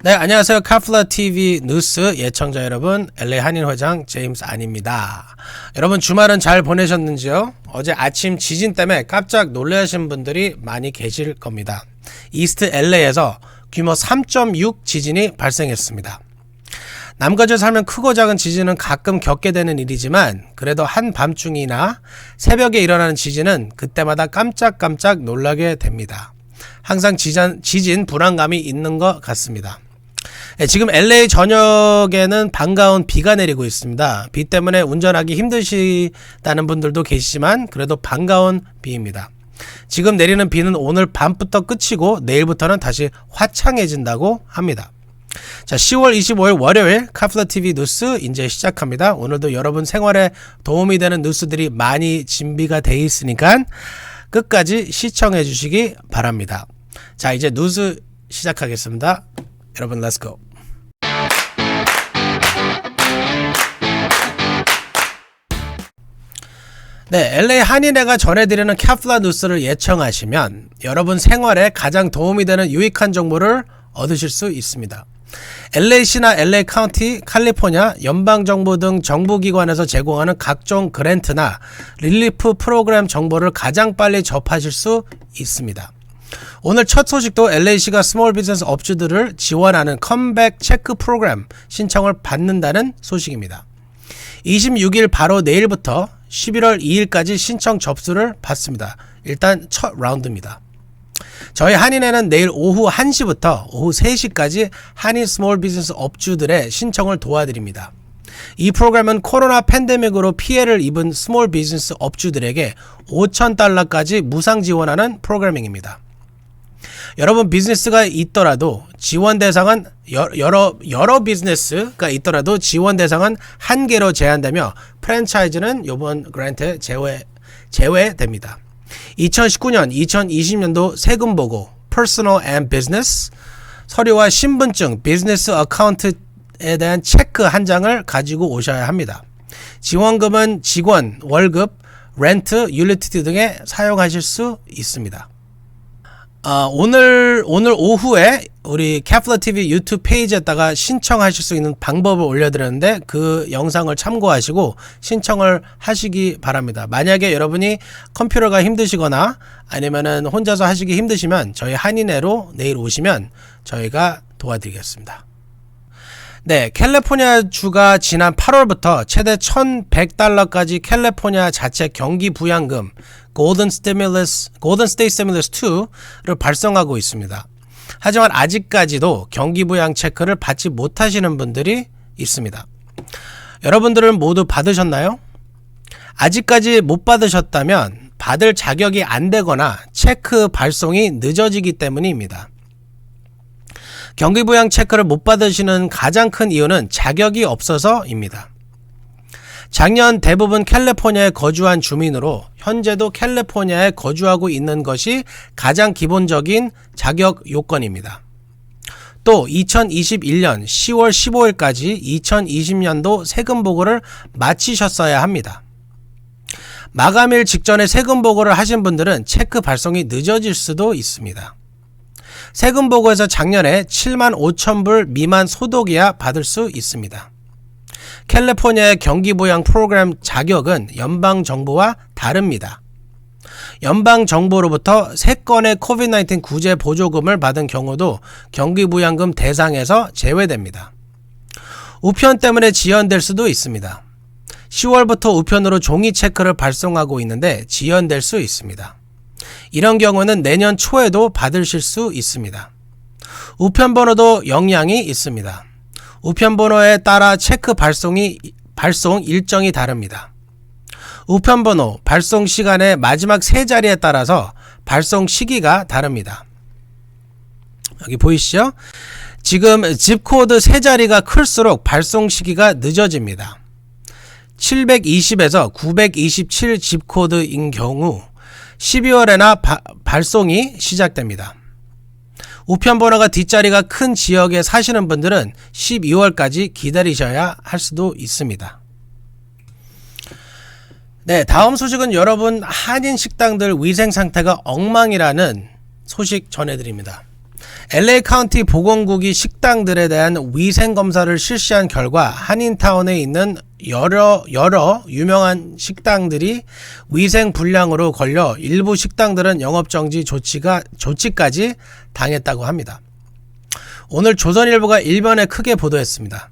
네, 안녕하세요. 카플라 TV 뉴스 예청자 여러분, LA 한인 회장 제임스 안입니다. 여러분 주말은 잘 보내셨는지요? 어제 아침 지진 때문에 깜짝 놀라신 분들이 많이 계실 겁니다. 이스트 LA에서 규모 3.6 지진이 발생했습니다. 남가주에 살면 크고 작은 지진은 가끔 겪게 되는 일이지만 그래도 한밤중이나 새벽에 일어나는 지진은 그때마다 깜짝깜짝 놀라게 됩니다. 항상 지진 불안감이 있는 것 같습니다. 지금 LA 전역에는 반가운 비가 내리고 있습니다. 비 때문에 운전하기 힘드시다는 분들도 계시지만 그래도 반가운 비입니다. 지금 내리는 비는 오늘 밤부터 끝이고 내일부터는 다시 화창해진다고 합니다. 자, 10월 25일 월요일 카플라TV 뉴스 이제 시작합니다. 오늘도 여러분 생활에 도움이 되는 뉴스들이 많이 준비가 돼 있으니까 끝까지 시청해 주시기 바랍니다. 자, 이제 뉴스 시작하겠습니다. 여러분 렛츠고. 네, LA 한인회가 전해드리는 카플라 뉴스를 예청하시면 여러분 생활에 가장 도움이 되는 유익한 정보를 얻으실 수 있습니다. LA시나 LA 카운티, 캘리포니아, 연방정부 등 정부기관에서 제공하는 각종 그랜트나 릴리프 프로그램 정보를 가장 빨리 접하실 수 있습니다. 오늘 첫 소식도 LA시가 스몰 비즈니스 업주들을 지원하는 컴백 체크 프로그램 신청을 받는다는 소식입니다. 26일 바로 내일부터 11월 2일까지 신청 접수를 받습니다. 일단 첫 라운드입니다. 저희 한인회는 내일 오후 1시부터 오후 3시까지 한인 스몰 비즈니스 업주들의 신청을 도와드립니다. 이 프로그램은 코로나 팬데믹으로 피해를 입은 스몰 비즈니스 업주들에게 $5,000까지 무상 지원하는 프로그래밍입니다. 여러분 비즈니스가 있더라도 지원 대상은 여러 비즈니스가 있더라도 지원 대상은 한 개로 제한되며 프랜차이즈는 이번 그랜트에 제외됩니다. 2019년, 2020년도 세금 보고, Personal and Business, 서류와 신분증, 비즈니스 어카운트에 대한 체크 한 장을 가지고 오셔야 합니다. 지원금은 직원, 월급, 렌트, 유틸리티 등에 사용하실 수 있습니다. 오늘 오후에 우리 카플라TV 유튜브 페이지에다가 신청하실 수 있는 방법을 올려드렸는데 그 영상을 참고하시고 신청을 하시기 바랍니다. 만약에 여러분이 컴퓨터가 힘드시거나 아니면은 혼자서 하시기 힘드시면 저희 한인회로 내일 오시면 저희가 도와드리겠습니다. 네, 캘리포니아 주가 지난 8월부터 최대 $1,100까지 캘리포니아 자체 경기 부양금 Golden State Stimulus 2를 발송하고 있습니다. 하지만 아직까지도 경기 부양 체크를 받지 못하시는 분들이 있습니다. 여러분들은 모두 받으셨나요? 아직까지 못 받으셨다면 받을 자격이 안 되거나 체크 발송이 늦어지기 때문입니다. 경기부양 체크를 못 받으시는 가장 큰 이유는 자격이 없어서입니다. 작년 대부분 캘리포니아에 거주한 주민으로 현재도 캘리포니아에 거주하고 있는 것이 가장 기본적인 자격 요건입니다. 또 2021년 10월 15일까지 2020년도 세금 보고를 마치셨어야 합니다. 마감일 직전에 세금 보고를 하신 분들은 체크 발송이 늦어질 수도 있습니다. 세금 보고에서 작년에 75,000불 미만 소득이야 받을 수 있습니다. 캘리포니아의 경기부양 프로그램 자격은 연방정부와 다릅니다. 연방정부로부터 3건의 COVID-19 구제 보조금을 받은 경우도 경기부양금 대상에서 제외됩니다. 우편 때문에 지연될 수도 있습니다. 10월부터 우편으로 종이 체크를 발송하고 있는데 지연될 수 있습니다. 이런 경우는 내년 초에도 받으실 수 있습니다. 우편 번호도 영향이 있습니다. 우편 번호에 따라 체크 발송 일정이 다릅니다. 우편 번호, 발송 시간의 마지막 3자리에 따라서 발송 시기가 다릅니다. 여기 보이시죠? 지금 집코드 3자리가 클수록 발송 시기가 늦어집니다. 720에서 927 집코드인 경우 12월에나 발송이 시작됩니다. 우편 번호가 뒷자리가 큰 지역에 사시는 분들은 12월까지 기다리셔야 할 수도 있습니다. 네, 다음 소식은 여러분 한인 식당들 위생 상태가 엉망이라는 소식 전해드립니다. LA 카운티 보건국이 식당들에 대한 위생 검사를 실시한 결과 한인타운에 있는 여러 유명한 식당들이 위생 불량으로 걸려 일부 식당들은 영업정지 조치까지 당했다고 합니다. 오늘 조선일보가 일면에 크게 보도했습니다.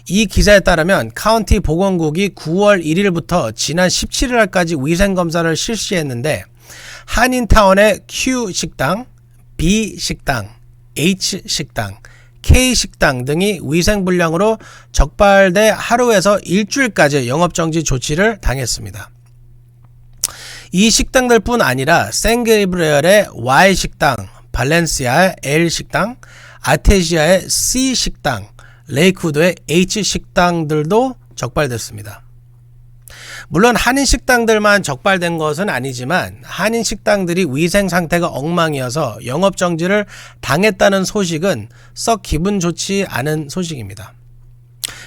이 기사에 따르면 카운티 보건국이 9월 1일부터 지난 17일까지 위생검사를 실시했는데 한인타운의 Q 식당, B 식당, H 식당, K 식당 등이 위생불량으로 적발돼 하루에서 일주일까지 영업정지 조치를 당했습니다. 이 식당들뿐 아니라 샌게이브리얼의 Y 식당, 발렌시아의 L 식당, 아테시아의 C 식당, 레이크우드의 H 식당들도 적발됐습니다. 물론 한인 식당들만 적발된 것은 아니지만 한인 식당들이 위생 상태가 엉망이어서 영업 정지를 당했다는 소식은 썩 기분 좋지 않은 소식입니다.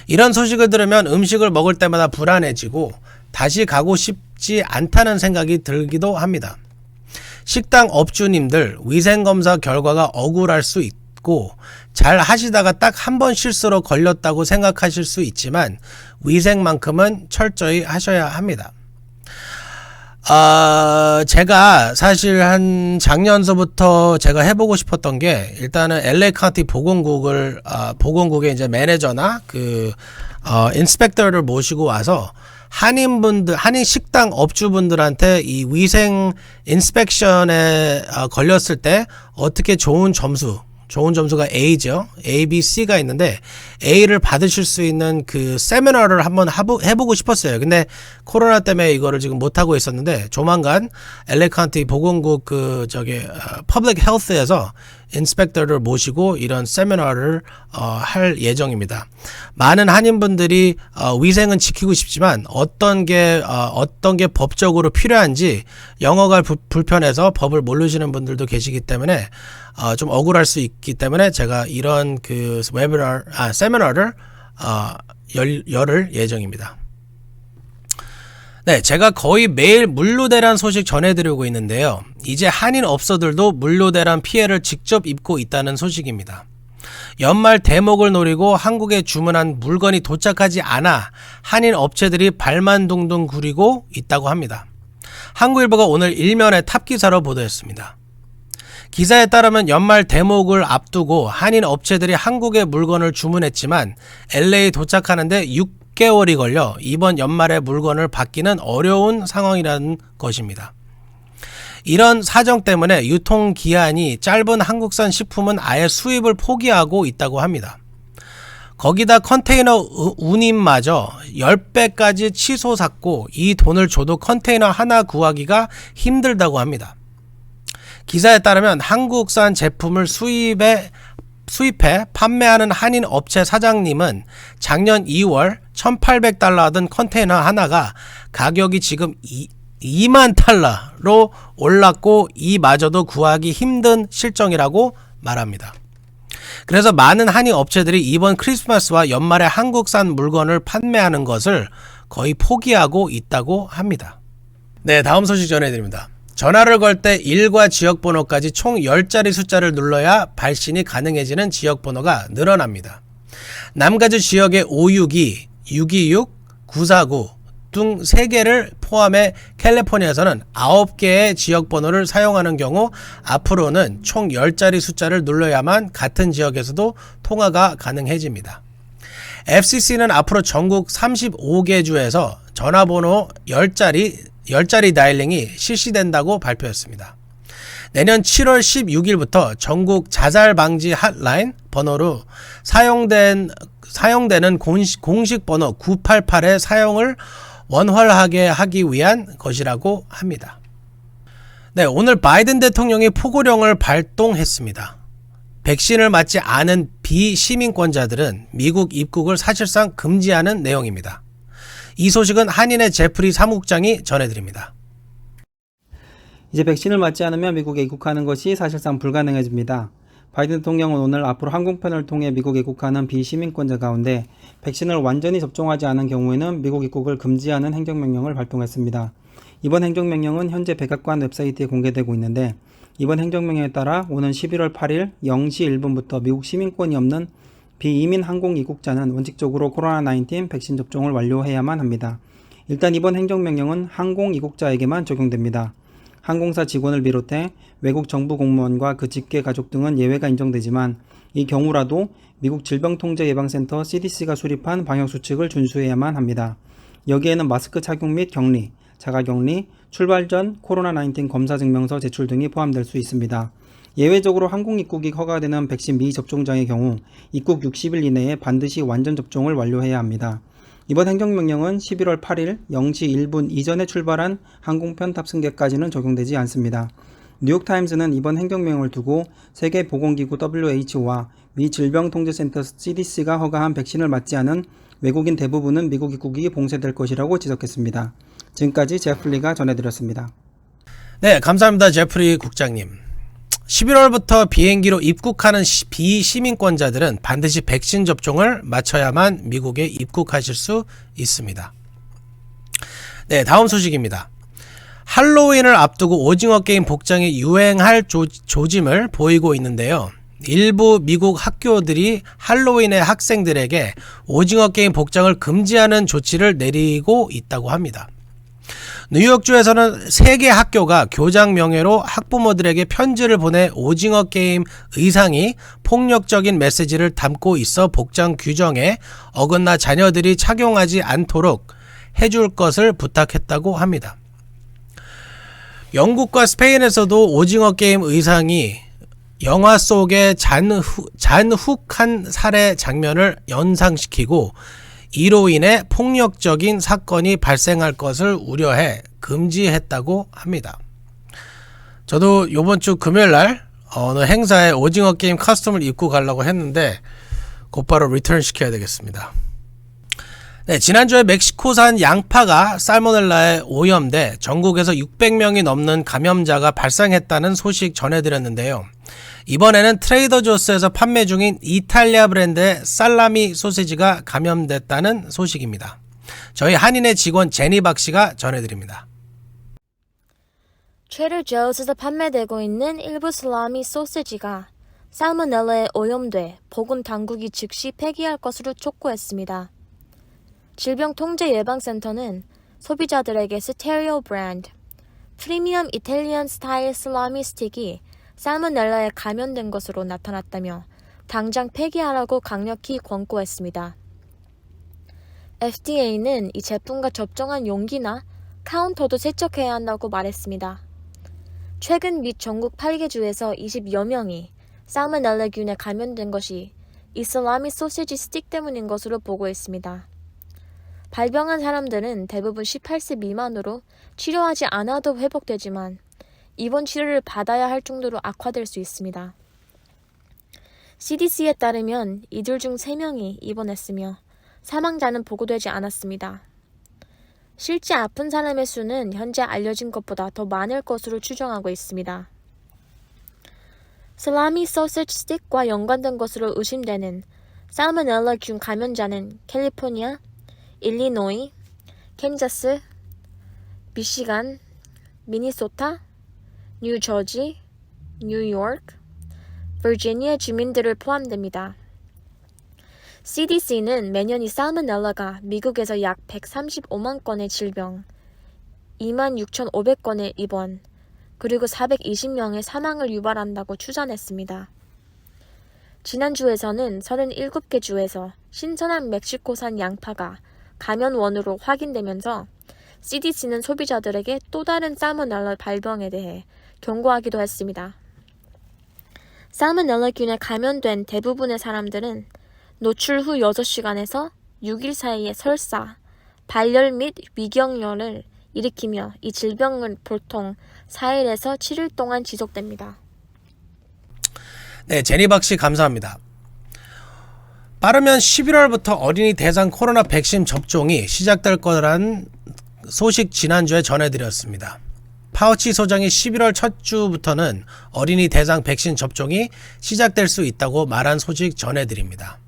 이런 소식을 들으면 음식을 먹을 때마다 불안해지고 다시 가고 싶지 않다는 생각이 들기도 합니다. 식당 업주님들 위생검사 결과가 억울할 수 있고 잘 하시다가 딱 한 번 실수로 걸렸다고 생각하실 수 있지만 위생만큼은 철저히 하셔야 합니다. 제가 사실 한 작년서부터 제가 해보고 싶었던 게 일단은 LA 카운티 보건국의 이제 매니저나 인스펙터를 모시고 와서 한인 식당 업주분들한테 이 위생 인스펙션에 걸렸을 때 어떻게 좋은 점수가 A죠. A, B, C가 있는데 A를 받으실 수 있는 그 세미나를 한번 해보고 싶었어요. 근데 코로나 때문에 이거를 지금 못하고 있었는데 조만간 LA 카운티 보건국 퍼블릭 헬스에서 인스펙터를 모시고 이런 세미나를 할 예정입니다. 많은 한인분들이 위생은 지키고 싶지만 어떤 게 법적으로 필요한지 영어가 불편해서 법을 모르시는 분들도 계시기 때문에 좀 억울할 수 있기 때문에 제가 이런 세미나를 열을 예정입니다. 네, 제가 거의 매일 물류대란 소식 전해드리고 있는데요. 이제 한인 업소들도 물류대란 피해를 직접 입고 있다는 소식입니다. 연말 대목을 노리고 한국에 주문한 물건이 도착하지 않아 한인 업체들이 발만 둥둥 구리고 있다고 합니다. 한국일보가 오늘 일면에 탑기사로 보도했습니다. 기사에 따르면 연말 대목을 앞두고 한인 업체들이 한국에 물건을 주문했지만 LA 도착하는데 6개월이 걸려 이번 연말에 물건을 받기는 어려운 상황이라는 것입니다. 이런 사정 때문에 유통기한이 짧은 한국산 식품은 아예 수입을 포기하고 있다고 합니다. 거기다 컨테이너 운임마저 10배까지 치솟았고 이 돈을 줘도 컨테이너 하나 구하기가 힘들다고 합니다. 기사에 따르면 한국산 제품을 수입해 판매하는 한인 업체 사장님은 작년 2월 1,800달러 하던 컨테이너 하나가 가격이 지금 2만 달러로 올랐고 이마저도 구하기 힘든 실정이라고 말합니다. 그래서 많은 한인 업체들이 이번 크리스마스와 연말에 한국산 물건을 판매하는 것을 거의 포기하고 있다고 합니다. 네, 다음 소식 전해드립니다. 전화를 걸 때 일과 지역번호까지 총 10자리 숫자를 눌러야 발신이 가능해지는 지역번호가 늘어납니다. 남가주 지역의 562, 626, 949 등 3개를 포함해 캘리포니아에서는 9개의 지역번호를 사용하는 경우 앞으로는 총 10자리 숫자를 눌러야만 같은 지역에서도 통화가 가능해집니다. FCC는 앞으로 전국 35개 주에서 전화번호 10자리 다이얼링이 실시된다고 발표했습니다. 내년 7월 16일부터 전국 자살 방지 핫라인 번호로 사용되는 공식 번호 988의 사용을 원활하게 하기 위한 것이라고 합니다. 네, 오늘 바이든 대통령이 포고령을 발동했습니다. 백신을 맞지 않은 비시민권자들은 미국 입국을 사실상 금지하는 내용입니다. 이 소식은 한인의 제프리 사무국장이 전해드립니다. 이제 백신을 맞지 않으면 미국에 입국하는 것이 사실상 불가능해집니다. 바이든 대통령은 오늘 앞으로 항공편을 통해 미국에 입국하는 비시민권자 가운데 백신을 완전히 접종하지 않은 경우에는 미국 입국을 금지하는 행정명령을 발동했습니다. 이번 행정명령은 현재 백악관 웹사이트에 공개되고 있는데 이번 행정명령에 따라 오는 11월 8일 0시 1분부터 미국 시민권이 없는 비이민 항공 입국자는 원칙적으로 코로나19 백신 접종을 완료해야만 합니다. 일단 이번 행정명령은 항공 입국자에게만 적용됩니다. 항공사 직원을 비롯해 외국 정부 공무원과 그 직계 가족 등은 예외가 인정되지만 이 경우라도 미국 질병통제예방센터 CDC가 수립한 방역수칙을 준수해야만 합니다. 여기에는 마스크 착용 및 격리, 자가격리, 출발 전 코로나19 검사증명서 제출 등이 포함될 수 있습니다. 예외적으로 항공 입국이 허가되는 백신 미접종자의 경우 입국 60일 이내에 반드시 완전 접종을 완료해야 합니다. 이번 행정명령은 11월 8일 0시 1분 이전에 출발한 항공편 탑승객까지는 적용되지 않습니다. 뉴욕타임즈는 이번 행정명령을 두고 세계보건기구 WHO와 미 질병통제센터 CDC가 허가한 백신을 맞지 않은 외국인 대부분은 미국 입국이 봉쇄될 것이라고 지적했습니다. 지금까지 제프리가 전해드렸습니다. 네, 감사합니다. 제프리 국장님. 11월부터 비행기로 입국하는 비시민권자들은 반드시 백신 접종을 마쳐야만 미국에 입국하실 수 있습니다. 네, 다음 소식입니다. 할로윈을 앞두고 오징어 게임 복장이 유행할 조짐을 보이고 있는데요. 일부 미국 학교들이 할로윈의 학생들에게 오징어 게임 복장을 금지하는 조치를 내리고 있다고 합니다. 뉴욕주에서는 3개 학교가 교장 명예로 학부모들에게 편지를 보내 오징어 게임 의상이 폭력적인 메시지를 담고 있어 복장 규정에 어긋나 자녀들이 착용하지 않도록 해줄 것을 부탁했다고 합니다. 영국과 스페인에서도 오징어 게임 의상이 영화 속의 잔혹한 살해 장면을 연상시키고 이로 인해 폭력적인 사건이 발생할 것을 우려해 금지했다고 합니다. 저도 이번 주 금요일날 어느 행사에 오징어 게임 커스텀을 입고 가려고 했는데 곧바로 리턴 시켜야 되겠습니다. 네, 지난주에 멕시코산 양파가 살모넬라에 오염돼 전국에서 600명이 넘는 감염자가 발생했다는 소식 전해드렸는데요. 이번에는 트레이더조스에서 판매 중인 이탈리아 브랜드의 살라미 소시지가 감염됐다는 소식입니다. 저희 한인의 직원 제니박 씨가 전해드립니다. 트레이더조스에서 판매되고 있는 일부 살라미 소시지가 살모넬라에 오염돼 보건 당국이 즉시 폐기할 것으로 촉구했습니다. 질병통제예방센터는 소비자들에게 스테리오 브랜드, 프리미엄 이탈리안 스타일 살라미 스틱이 살모넬라에 감염된 것으로 나타났다며 당장 폐기하라고 강력히 권고했습니다. FDA는 이 제품과 접종한 용기나 카운터도 세척해야 한다고 말했습니다. 최근 미 전국 8개 주에서 20여 명이 살모넬라균에 감염된 것이 이 살라미 소시지 스틱 때문인 것으로 보고 있습니다. 발병한 사람들은 대부분 18세 미만으로 치료하지 않아도 회복되지만 입원 치료를 받아야 할 정도로 악화될 수 있습니다. CDC에 따르면 이들 중 3명이 입원했으며 사망자는 보고되지 않았습니다. 실제 아픈 사람의 수는 현재 알려진 것보다 더 많을 것으로 추정하고 있습니다. 살라미 소시지 스틱과 연관된 것으로 의심되는 살모넬라균 감염자는 캘리포니아, 일리노이, 캔자스, 미시간, 미니소타, 뉴저지, 뉴욕, 버지니아 주민들을 포함됩니다. CDC는 매년 이 살모넬라가 미국에서 약 135만 건의 질병, 26,500건의 입원, 그리고 420명의 사망을 유발한다고 추산했습니다. 지난주에서는 37개 주에서 신선한 멕시코산 양파가 감염원으로 확인되면서 CDC는 소비자들에게 또 다른 살모넬라 발병에 대해 경고하기도 했습니다. 살모넬라균에 감염된 대부분의 사람들은 노출 후 6시간에서 6일 사이에 설사, 발열 및 위경련을 일으키며 이 질병은 보통 4일에서 7일 동안 지속됩니다. 네, 제니박 씨 감사합니다. 빠르면 11월부터 어린이 대상 코로나 백신 접종이 시작될 거란 소식 지난주에 전해드렸습니다. 파우치 소장이 11월 첫 주부터는 어린이 대상 백신 접종이 시작될 수 있다고 말한 소식 전해드립니다.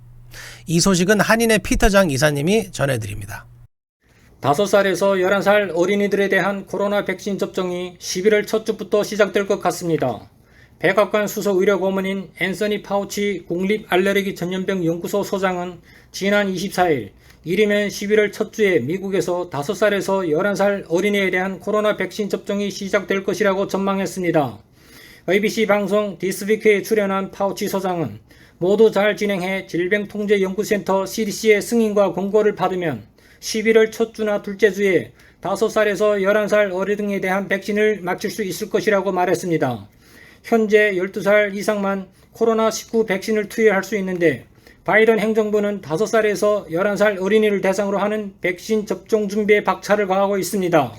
이 소식은 한인의 피터장 이사님이 전해드립니다. 5살에서 11살 어린이들에 대한 코로나 백신 접종이 11월 첫 주부터 시작될 것 같습니다. 백악관 수석 의료고문인 앤서니 파우치 국립알레르기 전염병 연구소 소장은 지난 24일 이르면 11월 첫 주에 미국에서 5살에서 11살 어린이에 대한 코로나 백신 접종이 시작될 것이라고 전망했습니다. ABC 방송 디스위크에 출연한 파우치 소장은 모두 잘 진행해 질병통제연구센터 CDC의 승인과 권고를 받으면 11월 첫 주나 둘째 주에 5살에서 11살 어린이에 대한 백신을 맞출 수 있을 것이라고 말했습니다. 현재 12살 이상만 코로나19 백신을 투여할 수 있는데 바이든 행정부는 5살에서 11살 어린이를 대상으로 하는 백신 접종 준비에 박차를 가하고 있습니다.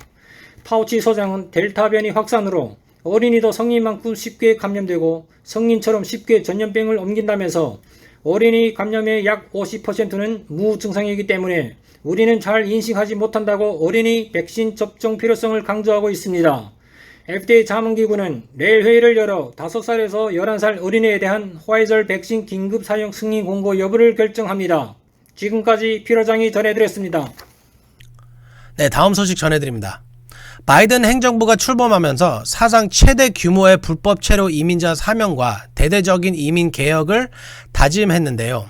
파우치 소장은 델타 변이 확산으로 어린이도 성인만큼 쉽게 감염되고 성인처럼 쉽게 전염병을 옮긴다면서 어린이 감염의 약 50%는 무증상이기 때문에 우리는 잘 인식하지 못한다고 어린이 백신 접종 필요성을 강조하고 있습니다. FDA 자문기구는 내일 회의를 열어 5살에서 11살 어린이에 대한 화이저 백신 긴급 사용 승인 공고 여부를 결정합니다. 지금까지 피로장이 전해드렸습니다. 네, 다음 소식 전해드립니다. 바이든 행정부가 출범하면서 사상 최대 규모의 불법 체류 이민자 사명과 대대적인 이민 개혁을 다짐했는데요.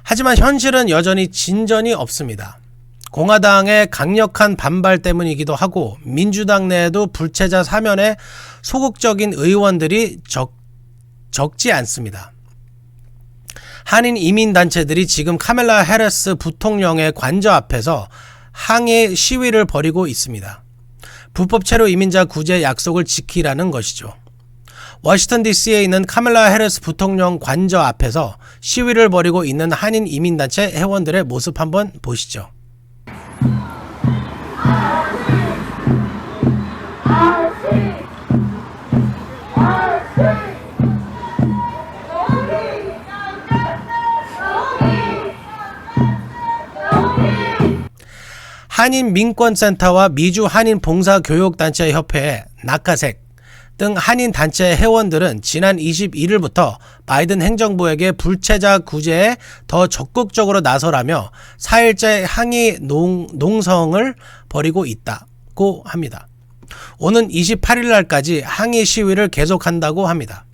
하지만 현실은 여전히 진전이 없습니다. 공화당의 강력한 반발 때문이기도 하고 민주당 내에도 불체자 사면에 소극적인 의원들이 적지 않습니다. 한인 이민단체들이 지금 카멜라 해리스 부통령의 관저 앞에서 항의 시위를 벌이고 있습니다. 불법 체류 이민자 구제 약속을 지키라는 것이죠. 워싱턴 DC에 있는 카멜라 해리스 부통령 관저 앞에서 시위를 벌이고 있는 한인 이민단체 회원들의 모습 한번 보시죠. 한인 민권센터와 미주 한인 봉사교육단체 협회, 낙하색 등 한인 단체 회원들은 지난 21일부터 바이든 행정부에게 불체자 구제에 더 적극적으로 나서라며 4일째 항의 농성을 벌이고 있다고 합니다. 오는 28일 날까지 항의 시위를 계속한다고 합니다.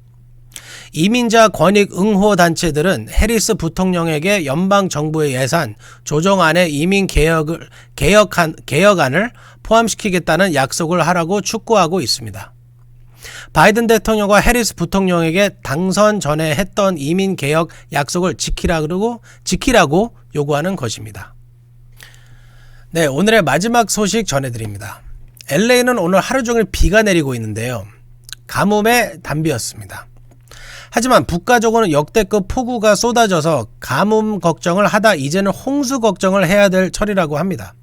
이민자 권익 응호 단체들은 해리스 부통령에게 연방 정부의 예산 조정안에 이민 개혁안을 포함시키겠다는 약속을 하라고 촉구하고 있습니다. 바이든 대통령과 해리스 부통령에게 당선 전에 했던 이민 개혁 약속을 지키라고 요구하는 것입니다. 네, 오늘의 마지막 소식 전해드립니다. LA는 오늘 하루 종일 비가 내리고 있는데요. 가뭄의 단비였습니다. 하지만 북가적으로는 역대급 폭우가 쏟아져서 가뭄 걱정을 하다 이제는 홍수 걱정을 해야 될 철이라고 합니다.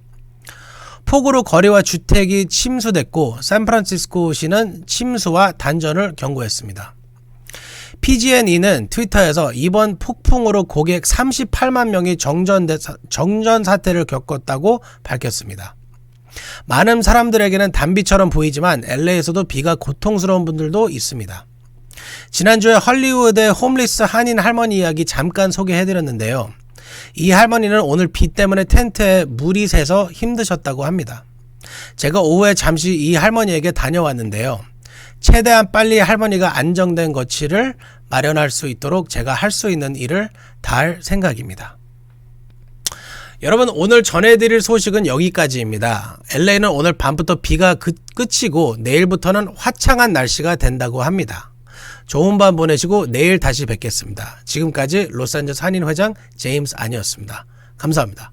폭우로 거리와 주택이 침수됐고 샌프란시스코시는 침수와 단전을 경고했습니다. PG&E는 트위터에서 이번 폭풍으로 고객 38만 명이 정전 사태를 겪었다고 밝혔습니다. 많은 사람들에게는 단비처럼 보이지만 LA에서도 비가 고통스러운 분들도 있습니다. 지난주에 헐리우드의 홈리스 한인 할머니 이야기 잠깐 소개해드렸는데요. 이 할머니는 오늘 비 때문에 텐트에 물이 새서 힘드셨다고 합니다. 제가 오후에 잠시 이 할머니에게 다녀왔는데요. 최대한 빨리 할머니가 안정된 거치를 마련할 수 있도록 제가 할 수 있는 일을 다할 생각입니다. 여러분, 오늘 전해드릴 소식은 여기까지입니다. LA는 오늘 밤부터 비가 그치고 내일부터는 화창한 날씨가 된다고 합니다. 좋은 밤 보내시고 내일 다시 뵙겠습니다. 지금까지 로스앤젤레스 한인회장 제임스 안이었습니다. 감사합니다.